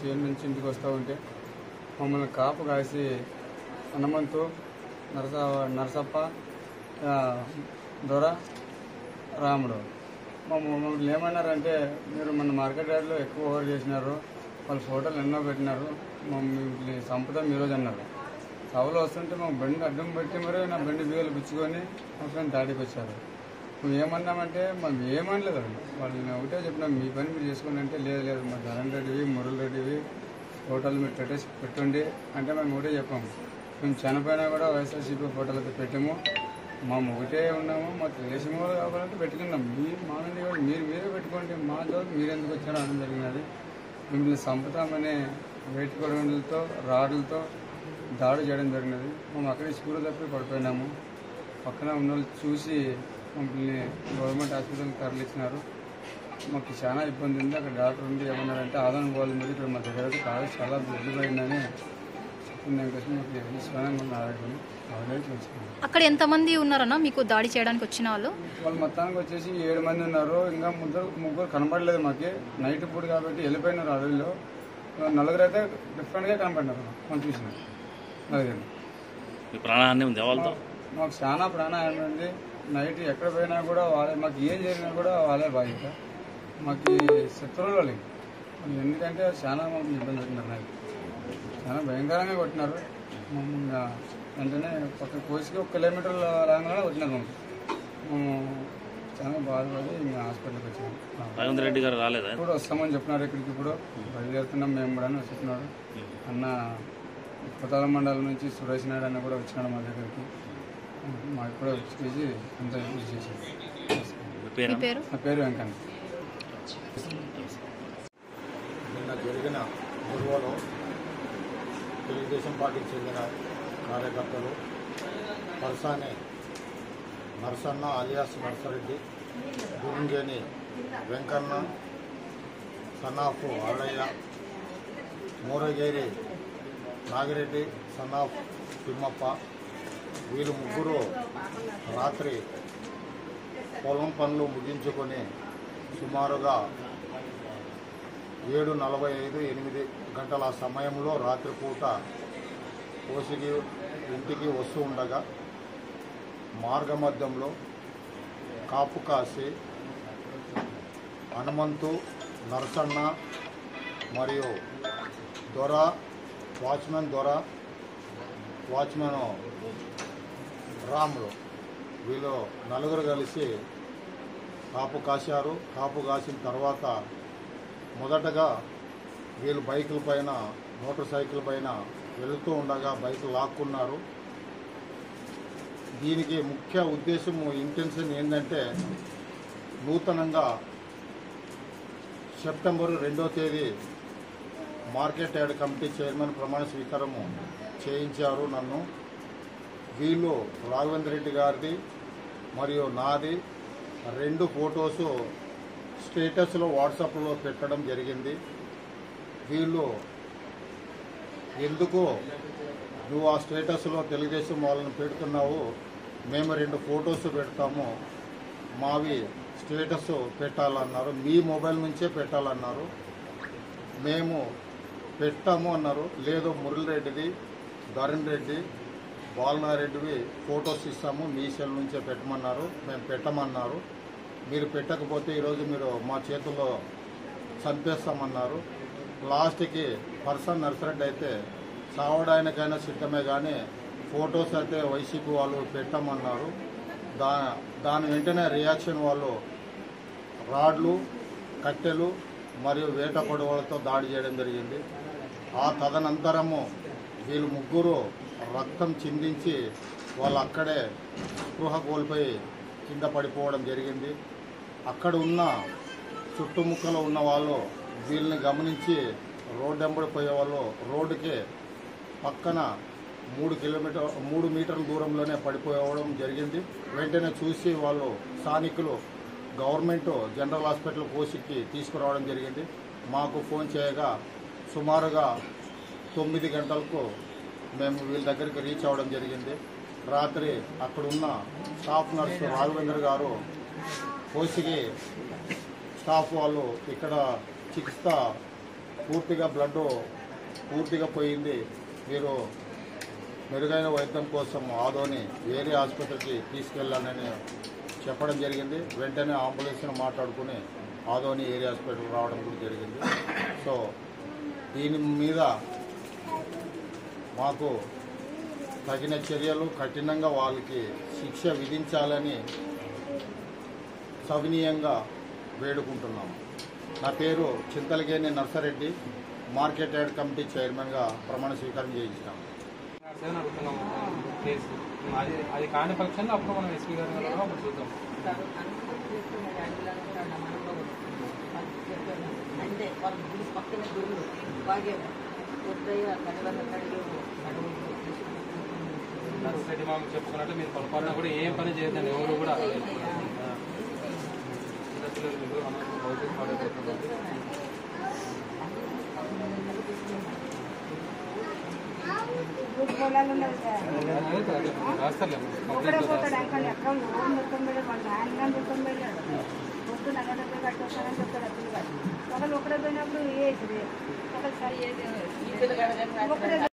చేను నుంచి ఇంటికి వస్తూ ఉంటే మమ్మల్ని కాపు కాసి హనుమంతు, నరసప్ప, దొర, రాముడు మమ్మల్ని ఏమన్నారంటే, మీరు మన మార్కెట్ యార్డ్లో ఎక్కువ ఓవర్ చేసినారు, వాళ్ళ ఫోటోలు ఎన్నో పెట్టినారు, మమ్మల్ని సంపద ఈరోజు అన్నారు. సభలో వస్తుంటే మా బండి అడ్డం పెట్టి మరి నా బండి బీగలు పుచ్చుకొని మా ఫ్రెండ్ దాడికి వచ్చారు. మేము ఏమన్నామంటే మేము ఏమనలేదు, వాళ్ళని ఒకటే చెప్పినాం, మీ పని మీరు చేసుకోండి అంటే లేదు మా ధరణ్ రెడ్డివి, మురళి రెడ్డివి ఫోటోలు మీరు పెట్టండి అంటే మేము ఒకటే చెప్పాము. మేము చనిపోయినా కూడా వైఎస్ఆర్సీపీ ఫోటోలతో పెట్టాము, మేము ఒకటే ఉన్నాము, మా దేశం వాళ్ళు కావాలంటే పెట్టుకున్నాం, మా నుండి కూడా మీరే పెట్టుకోండి, మా జోలు మీరు ఎందుకు వచ్చారో అనడం జరిగినది. మిమ్మల్ని చంపుతామనే వెయిట్ కొడవలతో రాడ్లతో దాడి చేయడం జరిగినది. మేము అక్కడే స్కూల్ తప్పి పడిపోయినాము. పక్కన ఉన్న వాళ్ళు చూసి మమ్మల్ని గవర్నమెంట్ హాస్పిటల్కి తరలించినారు. మాకు చాలా ఇబ్బంది ఉంది. అక్కడ డాక్టర్ ఉండి ఏమన్నారంటే ఆదాయం పోవాలి, మీరు ఇక్కడ మా దగ్గర కాదు చాలా దుడ్డుపోయిందని చెప్పింది. కోసం మాకు విశ్వాసంగా ఆరోగ్యం. అక్కడ ఎంతమంది ఉన్నారన్నా మీకు దాడి చేయడానికి వచ్చిన వాళ్ళు? వాళ్ళు మొత్తానికి వచ్చేసి 7 మంది ఉన్నారు. ఇంకా ముగ్గురు కనపడలేదు మాకు, నైట్ పూట కాబట్టి వెళ్ళిపోయినారు అడవిలో. 4 అయితే డిఫరెంట్గా కనపడినారు, మనం చూసినాం. 4 ప్రాణహాని ఉంది వాళ్ళతో. మాకు చాలా ప్రాణహాని ఉంది. నైట్ ఎక్కడ పోయినా కూడా వాళ్ళే, మాకు ఏం జరిగినా కూడా వాళ్ళే బాధ్యత. మాకు శత్రువులు వాళ్ళకి, ఎందుకంటే చాలా మాకు ఇబ్బంది పెట్టినారు. నైట్ చాలా భయంకరంగా కొట్టినారు. మమ్మల్ని వెంటనే పక్క కోసికి 1 కిలోమీటర్ లాంగ్లోనే కొట్టినారు. మేము చాలా బాధపడి ఇంకా హాస్పిటల్కి వచ్చాము. రేవంత్ రెడ్డి గారు రాలేదా? ఇప్పుడు వస్తామని చెప్పినారు. ఇక్కడికి ఇప్పుడు బయలుదేరుతున్నాం మేము కూడా అని చెప్తున్నాడు అన్న. కొత్తల మండలం నుంచి సురేష్ నాయుడు అన్న కూడా వచ్చినాడు మా దగ్గరికి. మాకు కూడా వచ్చేసి అంతా యూజ్ చేసేది. నా పేరు వెంకన్న. నిన్న జరిగిన గొడవలో తెలుగుదేశం పార్టీకి చెందిన కార్యకర్తలు Parasani Narasanna alias Narsareddy, Gurungeni Venkanna, son of Adayya, Muragere Nagireddy, son of Thimmappa, వీళ్ళు ముగ్గురు రాత్రి పొలం పనులు ముగించుకొని సుమారుగా 7:45, 8 గంటల సమయంలో రాత్రిపూట కోసికి ఇంటికి వస్తూ ఉండగా మార్గమధ్యంలో కాపు కాసి హనుమంతు, నరసన్న మరియు దొర, వాచ్మెన్ రాములు, వీళ్ళు 4 కలిసి కాపు కాశారు. కాపు కాసిన తర్వాత మొదటగా వీళ్ళు బైకుల పైన, మోటార్ సైకిల్ పైన వెళుతూ ఉండగా బైక్ లాక్కున్నారు. దీనికి ముఖ్య ఉద్దేశం, ఇంటెన్షన్ ఏంటంటే, నూతనంగా సెప్టెంబర్ 2వ తేదీ మార్కెట్ యార్డ్ కమిటీ చైర్మన్ ప్రమాణ స్వీకారము చేయించారు నన్ను. వీళ్ళు రాఘవేంద్ర రెడ్డి గారిది మరియు నాది 2 ఫొటోసు స్టేటస్లో వాట్సాప్లో పెట్టడం జరిగింది. వీళ్ళు ఎందుకు నువ్వు ఆ స్టేటస్లో తెలుగుదేశం వాళ్ళని పెడుతున్నావు, మేము 2 ఫొటోస్ పెడతాము, మావి స్టేటస్ పెట్టాలన్నారు, మీ మొబైల్ నుంచే పెట్టాలన్నారు. మేము పెట్టాము అన్నారు. లేదు మురళి రెడ్డిది, ధరణ్ రెడ్డి, బాలనారెడ్డివి ఫొటోస్ ఇస్తాము, మీ సెల్ నుంచే పెట్టమన్నారు. మేము పెట్టమన్నారు. మీరు పెట్టకపోతే ఈరోజు మీరు మా చేతుల్లో చంపేస్తామన్నారు. లాస్ట్కి పర్సన్ నర్సరెడ్డి అయితే చావడానికైనా సిద్ధమే, కానీ ఫొటోస్ అయితే వైసీపీ వాళ్ళు పెట్టమన్నారు. దాని వెంటనే రియాక్షన్ వాళ్ళు రాడ్లు, కట్టెలు మరియు వేట పొడవలతో దాడి చేయడం జరిగింది. ఆ తదనంతరము వీళ్ళు ముగ్గురు రక్తం చిందించి వాళ్ళు అక్కడే స్పృహ కోల్పోయి కింద పడిపోవడం జరిగింది. అక్కడ ఉన్న చుట్టుముక్కలో ఉన్న వాళ్ళు వీళ్ళని గమనించి రోడ్డెంబడి పోయే వాళ్ళు రోడ్డుకే పక్కన 3 మీటర్ల దూరంలోనే పడిపోవడం జరిగింది. వెంటనే చూసి వాళ్ళు స్థానికులు గవర్నమెంట్ జనరల్ హాస్పిటల్ కోసికి తీసుకురావడం జరిగింది. మాకు ఫోన్ చేయగా సుమారుగా 9 గంటలకు మేము వీళ్ళ దగ్గరికి రీచ్ అవ్వడం జరిగింది. రాత్రి అక్కడున్న స్టాఫ్ నర్సు రాఘవేంద్ర గారు కోసికి స్టాఫ్ వాళ్ళు ఇక్కడ చికిత్స పూర్తిగా బ్లడ్ పూర్తిగా పోయింది, మీరు మెరుగైన వైద్యం కోసం ఆదోని వేరే ఆసుపత్రికి తీసుకెళ్ళానని చెప్పడం జరిగింది. వెంటనే అంబులెన్స్ను మాట్లాడుకుని ఆదోని ఏరియా హాస్పిటల్కి రావడం కూడా జరిగింది. సో దీని మీద మాకు తగిన చర్యలు కఠినంగా వాళ్ళకి శిక్ష విధించాలని సవినీయంగా వేడుకుంటున్నాము. నా పేరు చింతలగేని నర్సారెడ్డి, మార్కెట్ యార్డ్ కమిటీ చైర్మన్గా ప్రమాణ స్వీకారం చేయించాము. అది కాని పక్షంలో అప్పుడు మనం ఎస్పీ గారు అప్పుడు చూద్దాం. అంటే వాళ్ళు గుడి పక్కన గుళ్ళు బాగా నర్సిరెడ్డి మాకు చెప్పుకున్నట్టు మీరు పొరపాటున కూడా ఏం పని చేయదండి, ఎవరు కూడా రాస్తారులేము. ఒకరు పోయినప్పుడు ఒకరు